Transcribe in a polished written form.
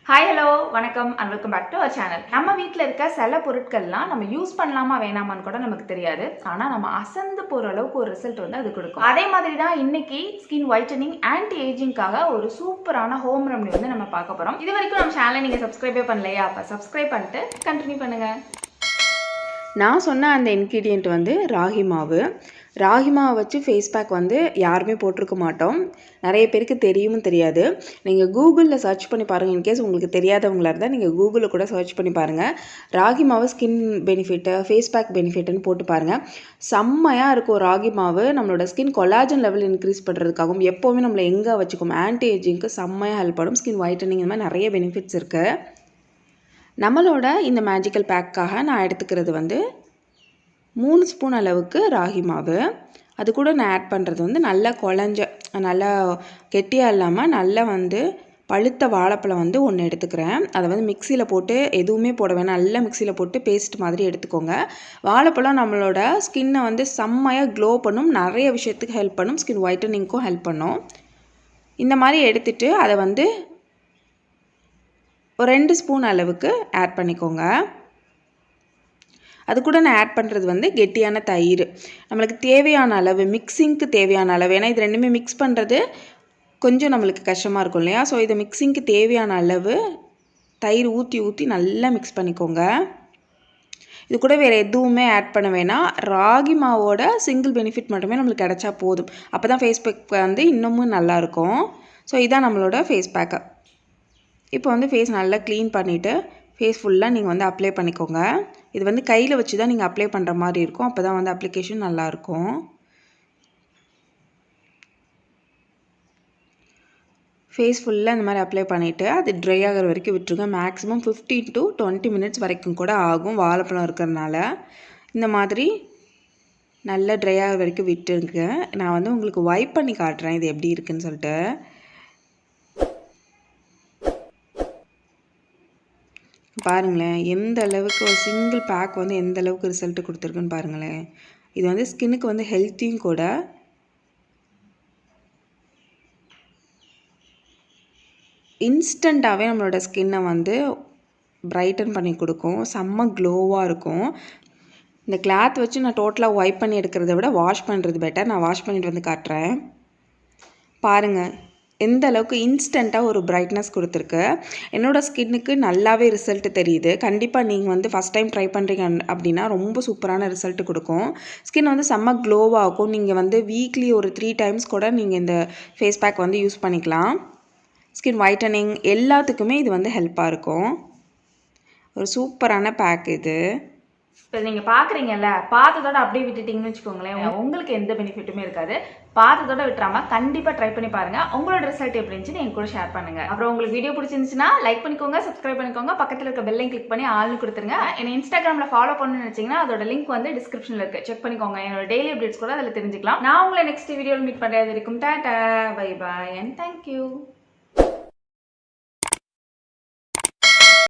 Hi hello வணக்கம் and welcome back to our channel. நம்ம வீட்டில் இருக்க சில பொருட்கள்லாம் நம்ம யூஸ் பண்ணலாமா வேணாமான்னு கூட நமக்கு தெரியாது. ஆனால் நம்ம அசந்து போகிற அளவுக்கு ஒரு ரிசல்ட் வந்து அது கொடுக்கும். அதே மாதிரி தான் இன்னைக்கு ஸ்கின் ஒயிட்டனிங் ஆன்டி ஏஜிங்காக ஒரு சூப்பரான ஹோம் ரெமடி வந்து நம்ம பார்க்க போகிறோம். இது வரைக்கும் நம்ம சேனலை நீங்கள் சப்ஸ்கிரைபே பண்ணலையா? அப்போ சப்ஸ்கிரைப் பண்ணிட்டு கண்டினியூ பண்ணுங்கள். நான் சொன்ன அந்த இன்க்ரீடியண்ட் வந்து ராகி மாவு. ராகி மாவை வச்சு ஃபேஸ் பேக் வந்து யாருமே போட்டிருக்க மாட்டோம். நிறைய பேருக்கு தெரியும்னு தெரியாது. நீங்கள் கூகுளில் சர்ச் பண்ணி பாருங்கள். இன்கேஸ் உங்களுக்கு தெரியாதவங்களாக இருந்தால் நீங்கள் கூகுளில் கூட சர்ச் பண்ணி பாருங்கள். ராகி மாவு ஸ்கின் பெனிஃபிட்டு, ஃபேஸ் பேக் பெனிஃபிட்டுன்னு போட்டு பாருங்கள். செம்மையாக இருக்கும். ராகி மாவு நம்மளோட ஸ்கின் கொலாஜன் லெவல் இன்க்ரீஸ் பண்ணுறதுக்காகவும் எப்போவுமே நம்மளை எங்கே வச்சுக்கும் ஆன்டி ஏஜிங்க்கு செம்மையாக ஹெல்ப் பண்ணும். ஸ்கின் ஒயிட்டனிங் இந்த மாதிரி நிறைய பெனிஃபிட்ஸ் இருக்குது. நம்மளோட இந்த மேஜிக்கல் பேக்காக நான் எடுத்துக்கிறது வந்து 3 ஸ்பூன் அளவுக்கு ராகி மாவு. அது கூட நான் ஆட் பண்ணுறது வந்து நல்லா குழஞ்ச, நல்லா கெட்டியாக இல்லாமல் நல்லா வந்து பழுத்த வாழைப்பழம் வந்து ஒன்று எடுத்துக்கிறேன். அதை வந்து மிக்சியில் போட்டு எதுவுமே போட வேணாம், நல்லா மிக்சியில் போட்டு பேஸ்ட் மாதிரி எடுத்துக்கோங்க. வாழைப்பழம் நம்மளோட ஸ்கின்னை வந்து செம்மையாக க்ளோ பண்ணும், நிறைய விஷயத்துக்கு ஹெல்ப் பண்ணும், ஸ்கின் ஒயிட்டனிங்க்கும் ஹெல்ப் பண்ணும். இந்த மாதிரி எடுத்துகிட்டு அதை வந்து ஒரு 2 ஸ்பூன் அளவுக்கு ஆட் பண்ணிக்கோங்க. அது கூட நான் ஆட் பண்ணுறது வந்து கெட்டியான தயிர். நம்மளுக்கு தேவையான அளவு, மிக்சிங்க்கு தேவையான அளவு, ஏன்னா இது ரெண்டுமே மிக்ஸ் பண்ணுறது கொஞ்சம் நம்மளுக்கு கஷ்டமாக இருக்கும் இல்லையா? ஸோ இதை மிக்சிங்க்கு தேவையான அளவு தயிர் ஊற்றி நல்லா மிக்ஸ் பண்ணிக்கோங்க. இது கூட வேறு எதுவுமே ஆட் பண்ண வேணாம். ராகி மாவோட சிங்கிள் பெனிஃபிட் மட்டுமே நம்மளுக்கு கிடச்சா போதும். அப்போ தான் ஃபேஸ் பேக் வந்து இன்னமும் நல்லாயிருக்கும். ஸோ இதான் நம்மளோட ஃபேஸ் பேக்கு. இப்போ வந்து ஃபேஸ் நல்லா க்ளீன் பண்ணிவிட்டு ஃபேஸ் ஃபுல்லாக நீங்கள் வந்து அப்ளை பண்ணிக்கோங்க. இது வந்து கையில் வச்சு தான் நீங்கள் அப்ளை பண்ணுற மாதிரி இருக்கும். அப்போ தான் வந்து அப்ளிகேஷன் நல்லாயிருக்கும். ஃபேஸ் ஃபுல்லாக இந்த மாதிரி அப்ளை பண்ணிவிட்டு அது ட்ரை ஆகிற வரைக்கும் விட்டுருங்க. மேக்ஸிமம் 15 to 20 மினிட்ஸ் வரைக்கும் கூட ஆகும், வாழைப்பழம் இருக்கிறதுனால. இந்த மாதிரி நல்லா ட்ரை ஆகிற வரைக்கும் விட்டுருங்க. நான் வந்து உங்களுக்கு வைப் பண்ணி காட்டுறேன் இது எப்படி இருக்குதுன்னு சொல்லிட்டு. பாருங்களேன் எந்த அளவுக்கு ஒரு சிங்கிள் பேக் வந்து எந்த அளவுக்கு ரிசல்ட்டு கொடுத்துருக்குன்னு பாருங்களேன். இது வந்து ஸ்கின்னுக்கு வந்து ஹெல்த்தியும் கூட. இன்ஸ்டண்ட்டாகவே நம்மளோட ஸ்கின்னை வந்து பிரைட்டன் பண்ணி கொடுக்கும், செம்ம க்ளோவாக இருக்கும். இந்த கிளாத் வச்சு நான் டோட்டலாக வைப் பண்ணி எடுக்கிறத விட வாஷ் பண்ணுறது பெட்டர். நான் வாஷ் பண்ணிட்டு வந்து காட்டுறேன். பாருங்கள் எந்த அளவுக்கு இன்ஸ்டண்ட்டாக ஒரு பிரைட்னஸ் கொடுத்துருக்கு. என்னோடய ஸ்கின்னுக்கு நல்லாவே ரிசல்ட்டு தெரியுது. கண்டிப்பாக நீங்கள் வந்து ஃபஸ்ட் டைம் ட்ரை பண்ணுறீங்க அப்படின்னா ரொம்ப சூப்பரான ரிசல்ட்டு கொடுக்கும். ஸ்கின் வந்து செம்ம க்ளோவாகும். நீங்கள் வந்து வீக்லி ஒரு 3 டைம்ஸ் கூட நீங்கள் இந்த ஃபேஸ் பேக் வந்து யூஸ் பண்ணிக்கலாம். ஸ்கின் ஒயிட்டனிங் எல்லாத்துக்குமே இது வந்து ஹெல்ப்பாக இருக்கும். ஒரு சூப்பரான பேக் இது. இப்போ நீங்கள் பார்க்குறீங்கல்ல, பார்த்ததோட அப்படியே விட்டுட்டிங்கன்னு வச்சுக்கோங்களேன், உங்களுக்கு எந்த பெனிஃபிட்டுமே இருக்காது. பார்த்ததோட விட்டுறாமல் கண்டிப்பாக ட்ரை பண்ணி பாருங்கள். உங்களோட ரிசல்ட் எப்படி இருந்துச்சுன்னு என் கூட ஷேர் பண்ணுங்கள். அப்புறம் உங்களுக்கு வீடியோ பிடிச்சிருந்துச்சுன்னா லைக் பண்ணிக்கோங்க, சப்ஸ்கிரைப் பண்ணிக்கோங்க, பக்கத்தில் இருக்க பெல்லையும் கிளிக் பண்ணி ஆள்னு கொடுத்துருங்க. என்னை இன்ஸ்டாகிராமில் ஃபாலோ பண்ணணும்னு நினச்சிங்கன்னா அதோட லிங்க் வந்து டிஸ்கிரிப்ஷனில் இருக்குது, செக் பண்ணிக்கோங்க. என்னோட டெய்லி அப்டேட்ஸ் கூட அதில் தெரிஞ்சுக்கலாம். நான் உங்களை நெக்ஸ்ட் வீடியோவில் மீட் பண்ணுறது வரைக்கும் tata bye bye and thank you.